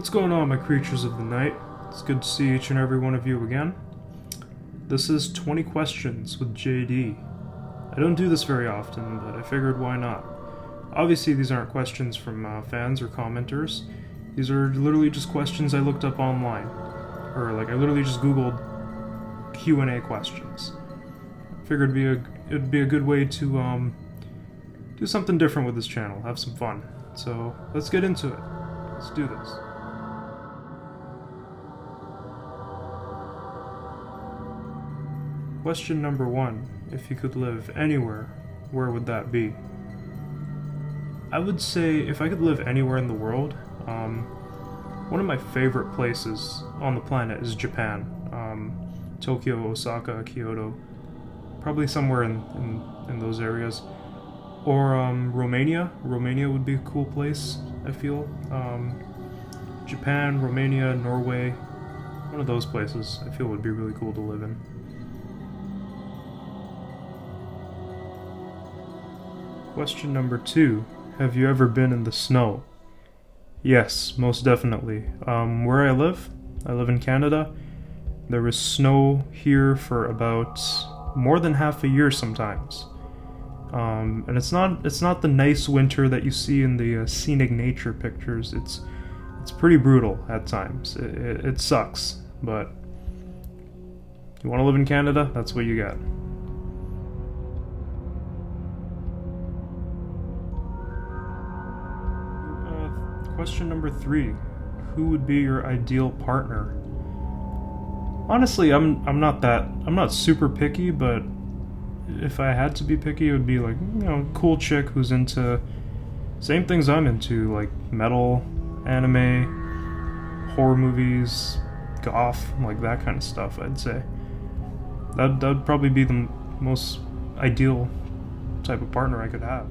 What's going on, my creatures of the night? It's good to see each and every one of you again. This is 20 Questions with JD. I don't do this very often, but I figured why not. Obviously, these aren't questions from fans or commenters. These are literally just questions I looked up online. Or, I literally just Googled Q&A questions. I figured it'd be a good way to do something different with this channel, have some fun. So, let's get into it. Let's do this. Question number 1. If you could live anywhere, where would that be? I would say if I could live anywhere in the world, one of my favorite places on the planet is Japan. Tokyo, Osaka, Kyoto. Probably somewhere in those areas. Or Romania. Romania would be a cool place, I feel. Japan, Romania, Norway. One of those places I feel would be really cool to live in. Question number 2. Have you ever been in the snow? Yes, most definitely. Where I live in Canada. There was snow here for about more than half a year sometimes. And it's not the nice winter that you see in the scenic nature pictures. It's pretty brutal at times. It sucks, but you want to live in Canada? That's what you got. Question number 3. Who would be your ideal partner? Honestly, I'm not super picky, but if I had to be picky, it would be cool chick who's into same things I'm into, like metal, anime, horror movies, goth, like that kind of stuff, I'd say. That'd probably be the most ideal type of partner I could have.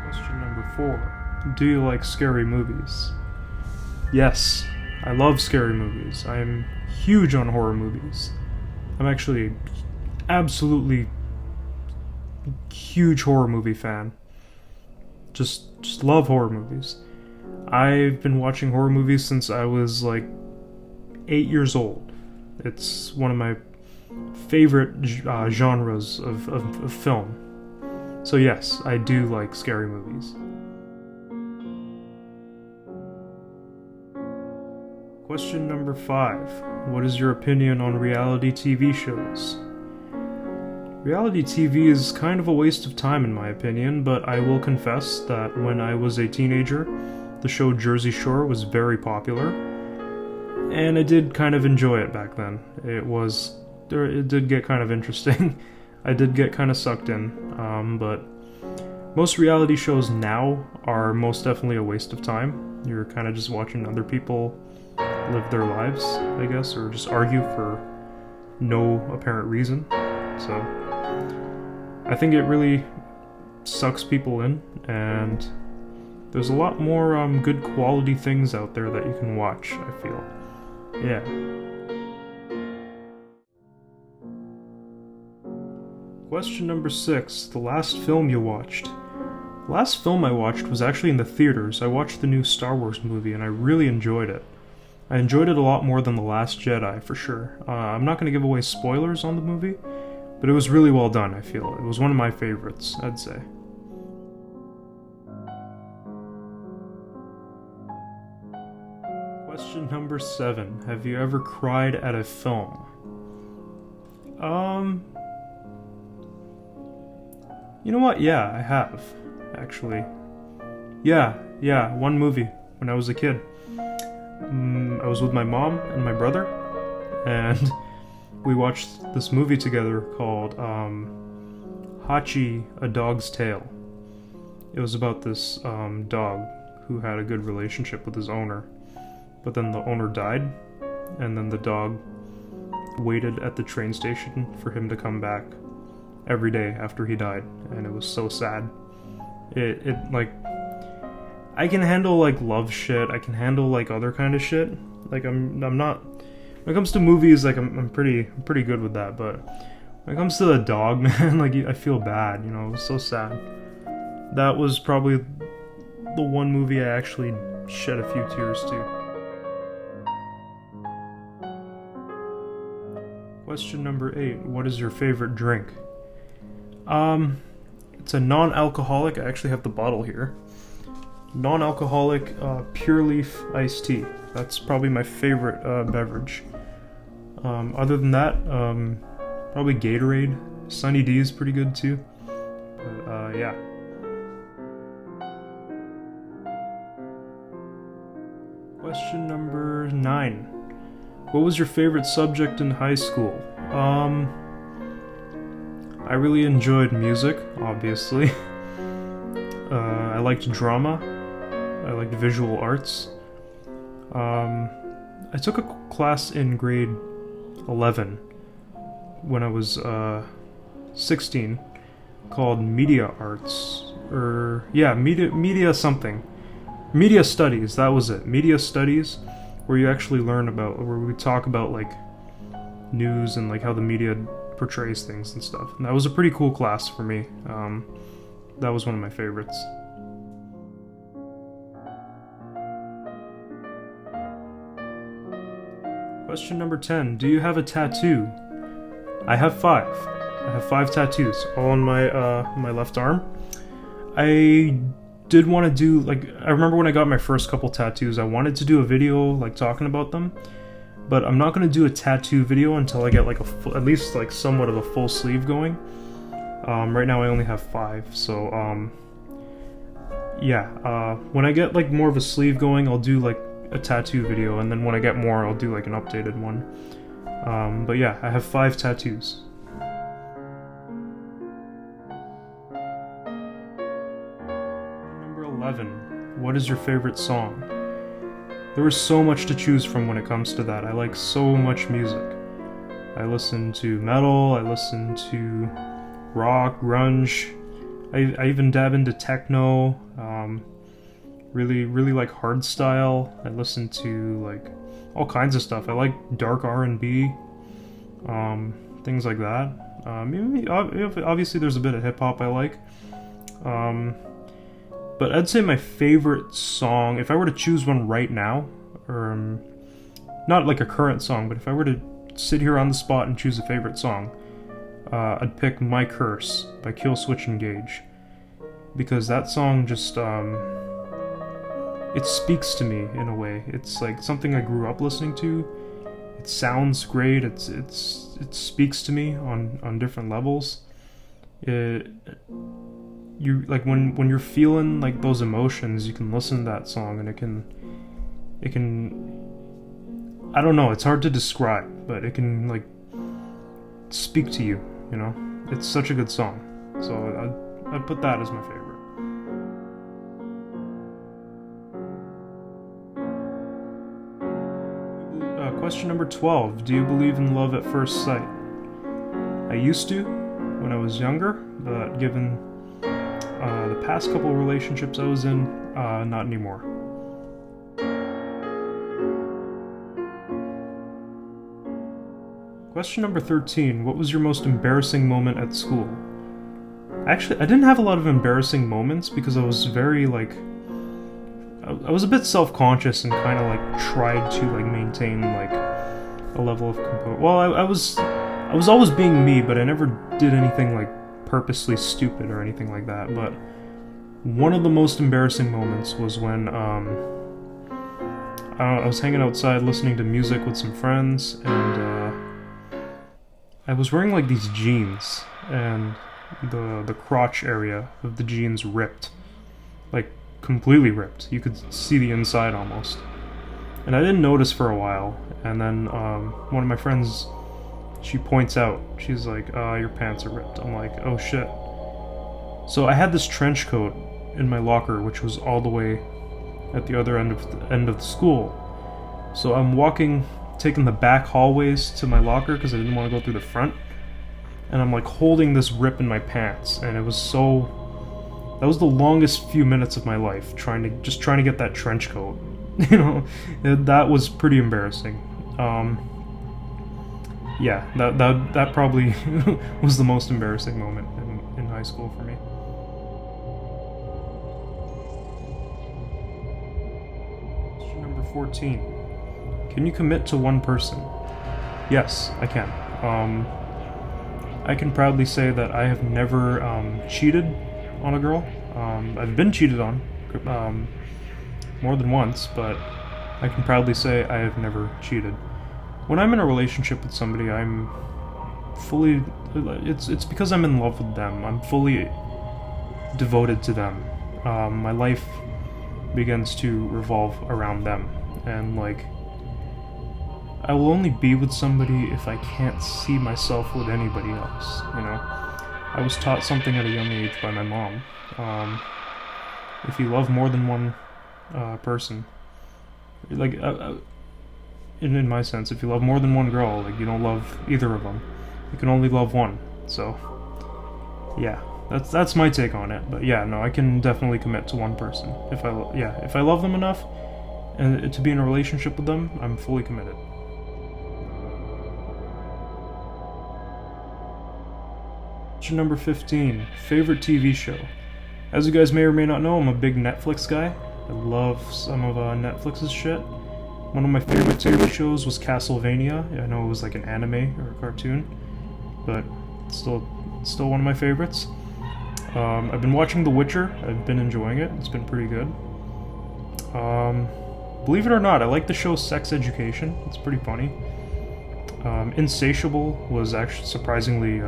Question number 4. Do you like scary movies? Yes, I love scary movies. I'm huge on horror movies. I'm actually absolutely huge horror movie fan. Just love horror movies. I've been watching horror movies since I was 8 years old. It's one of my favorite genres of film. So yes, I do like scary movies. Question number 5. What is your opinion on reality TV shows? Reality TV is kind of a waste of time in my opinion, but I will confess that when I was a teenager, the show Jersey Shore was very popular, and I did kind of enjoy it back then. It did get kind of interesting. I did get kind of sucked in, but most reality shows now are most definitely a waste of time. You're kind of just watching other people live their lives, I guess, or just argue for no apparent reason. So I think it really sucks people in, and there's a lot more good quality things out there that you can watch, I feel. Yeah. Question number 6. The last film you watched. The last film I watched was actually in the theaters. I watched the new Star Wars movie, and I really enjoyed it. I enjoyed it a lot more than The Last Jedi, for sure. I'm not going to give away spoilers on the movie, but it was really well done, I feel. It was one of my favorites, I'd say. Question number 7. Have you ever cried at a film? You know what? Yeah, I have, actually. Yeah, one movie, when I was a kid. I was with my mom and my brother, and we watched this movie together called Hachi, A Dog's Tale. It was about this dog who had a good relationship with his owner, but then the owner died, and then the dog waited at the train station for him to come back every day after he died, and it was so sad. I can handle love shit. I can handle other kind of shit. I'm not. When it comes to movies, I'm pretty good with that. But when it comes to the dog, man, I feel bad. It was so sad. That was probably the one movie I actually shed a few tears to. Question number 8. What is your favorite drink? It's a non-alcoholic. I actually have the bottle here. Non-alcoholic pure leaf iced tea. That's probably my favorite beverage. Other than that, probably Gatorade. Sunny D is pretty good too. But yeah. Question number 9. What was your favorite subject in high school? I really enjoyed music, obviously. I liked drama. I liked visual arts. I took a class in grade 11 when I was 16 called Media Arts. Media something. Media Studies, that was it. Media Studies, where you actually learn about, where we talk about like news and like how the media portrays things and stuff. And that was a pretty cool class for me. That was one of my favorites. Question number 10. Do you have a tattoo? I have 5. I have 5 tattoos, all on my left arm. I did want to do, like, I remember when I got my first couple tattoos, I wanted to do a video, like, talking about them, but I'm not going to do a tattoo video until I get, like, at least, like, somewhat of a full sleeve going. Right now I only have 5, so, when I get, like, more of a sleeve going, I'll do, like, a tattoo video, and then when I get more, I'll do, like, an updated one. But yeah, I have 5 tattoos. Number 11. What is your favorite song? There is so much to choose from when it comes to that. I like so much music. I listen to metal, I listen to rock, grunge, I even dab into techno, really like hardstyle. I listen to like all kinds of stuff. I like dark R&B, things like that. Obviously there's a bit of hip-hop I like. But I'd say my favorite song, if I were to choose one right now, or not like a current song, but if I were to sit here on the spot and choose a favorite song, I'd pick My Curse by Killswitch Engage. Because that song just, it speaks to me in a way. It's like something I grew up listening to. It sounds great. It speaks to me on different levels. You like when you're feeling like those emotions, you can listen to that song and it can I don't know, it's hard to describe, but it can like speak to you, you know? It's such a good song. So I'd put that as my favorite. Question number 12. Do you believe in love at first sight? I used to when I was younger, but given the past couple relationships I was in, not anymore. Question number 13. What was your most embarrassing moment at school? Actually, I didn't have a lot of embarrassing moments because I was very, like, I was a bit self-conscious and kind of, like, tried to, like, maintain, like, a level of composure. Well, I was always being me, but I never did anything, like, purposely stupid or anything like that. But one of the most embarrassing moments was when, I was hanging outside listening to music with some friends, and, I was wearing, like, these jeans, and the crotch area of the jeans ripped. Like, completely ripped. You could see the inside almost. And I didn't notice for a while, and then one of my friends, she points out, she's like, your pants are ripped. I'm like, oh shit. So I had this trench coat in my locker, which was all the way at the other end of the school. So I'm taking the back hallways to my locker because I didn't want to go through the front. And I'm like holding this rip in my pants, and that was the longest few minutes of my life, trying to get that trench coat. You know, that was pretty embarrassing. Yeah, that probably was the most embarrassing moment in high school for me. Number 14. Can you commit to one person? Yes, I can. I can proudly say that I have never cheated on a girl. I've been cheated on more than once, but I can proudly say I have never cheated. When I'm in a relationship with somebody, I'm fully... It's because I'm in love with them. I'm fully devoted to them. My life begins to revolve around them, and like, I will only be with somebody if I can't see myself with anybody else, you know? I was taught something at a young age by my mom. If you love more than one person, like, in my sense, if you love more than one girl, like, you don't love either of them. You can only love one. So, yeah, that's my take on it. But yeah, no, I can definitely commit to one person. If I love them enough and to be in a relationship with them, I'm fully committed. Question number 15. Favorite TV show? As you guys may or may not know, I'm a big Netflix guy. I love some of Netflix's shit. One of my favorite TV shows was Castlevania. I know it was like an anime or a cartoon, but still one of my favorites. I've been watching The Witcher. I've been enjoying it. It's been pretty good. Believe it or not, I like the show Sex Education. It's pretty funny. Insatiable was actually surprisingly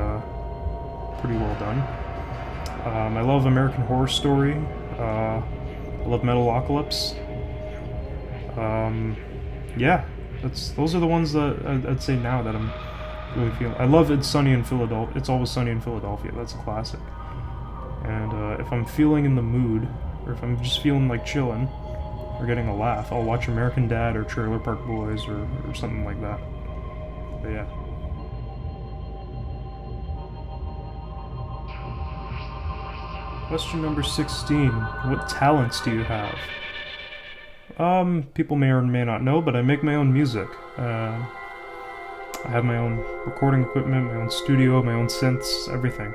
pretty well done. I love American Horror Story. I love Metalocalypse. Yeah, those are the ones that I'd say now that I'm really feeling. I love It's Sunny in Philadelphia. It's Always Sunny in Philadelphia. That's a classic. And if I'm feeling in the mood, or if I'm just feeling like chilling or getting a laugh, I'll watch American Dad or Trailer Park Boys or something like that. But yeah. Question number 16. What talents do you have? People may or may not know, but I make my own music. I have my own recording equipment, my own studio, my own synths, everything.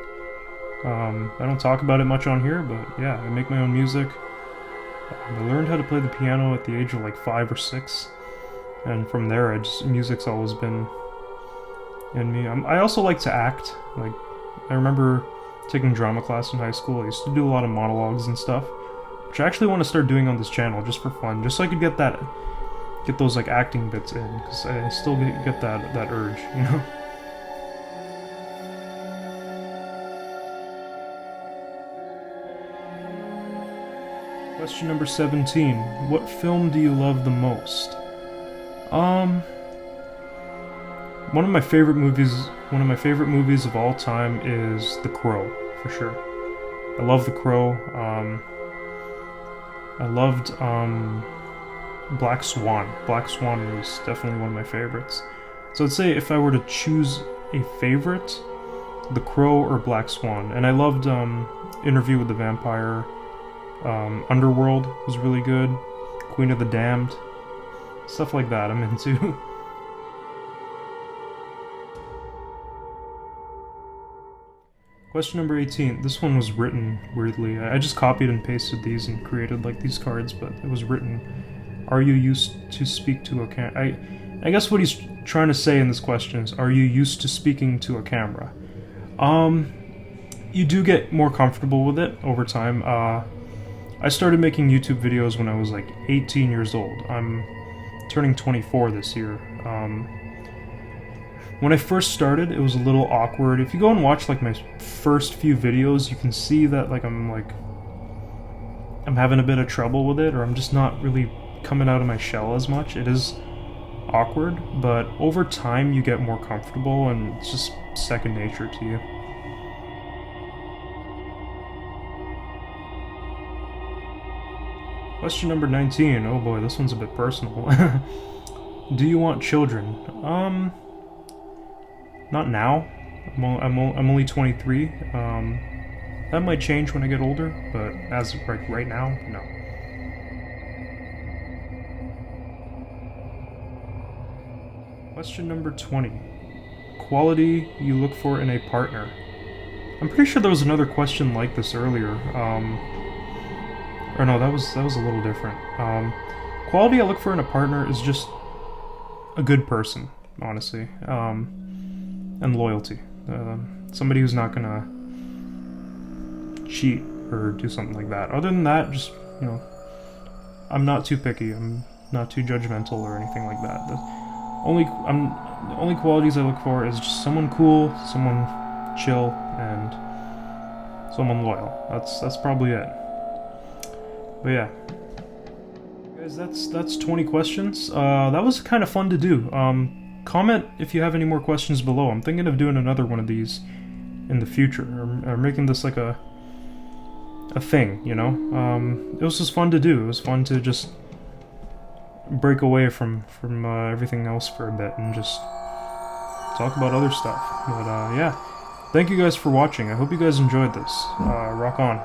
I don't talk about it much on here, but yeah, I make my own music. I learned how to play the piano at the age of like 5 or 6, and from there, music's always been in me. I also like to act. Like, I remember taking drama class in high school. I used to do a lot of monologues and stuff, which I actually want to start doing on this channel just for fun, just so I could get those like acting bits in, because I still get that urge, you know. Question number 17. What film do you love the most? One of my favorite movies of all time is The Crow, for sure. I love The Crow. I loved Black Swan. Black Swan was definitely one of my favorites. So I'd say if I were to choose a favorite, The Crow or Black Swan. And I loved Interview with the Vampire. Underworld was really good. Queen of the Damned. Stuff like that I'm into. Question number 18. This one was written weirdly. I just copied and pasted these and created like these cards, but it was written. Are you used to speak to a camera? I guess what he's trying to say in this question is, are you used to speaking to a camera? You do get more comfortable with it over time. I started making YouTube videos when I was like 18 years old. I'm turning 24 this year. When I first started, it was a little awkward. If you go and watch like my first few videos, you can see that like I'm having a bit of trouble with it, or I'm just not really coming out of my shell as much. It is awkward, but over time you get more comfortable and it's just second nature to you. Question number 19. Oh boy, this one's a bit personal. Do you want children? Not now. I'm only 23. That might change when I get older, but as of right now, no. Question number 20. Quality you look for in a partner. I'm pretty sure there was another question like this earlier. Or no, that was a little different. quality I look for in a partner is just a good person, honestly, and loyalty. Somebody who's not gonna cheat or do something like that. Other than that, just, you know, I'm not too picky. I'm not too judgmental or anything like that. The only qualities I look for is just someone cool, someone chill, and someone loyal. That's probably it. But yeah, guys, that's 20 questions. That was kind of fun to do. Comment if you have any more questions below. I'm thinking of doing another one of these in the future, or making this like a thing, you know? It was just fun to do. It was fun to just break away from everything else for a bit and just talk about other stuff. But yeah, thank you guys for watching. I hope you guys enjoyed this. Rock on.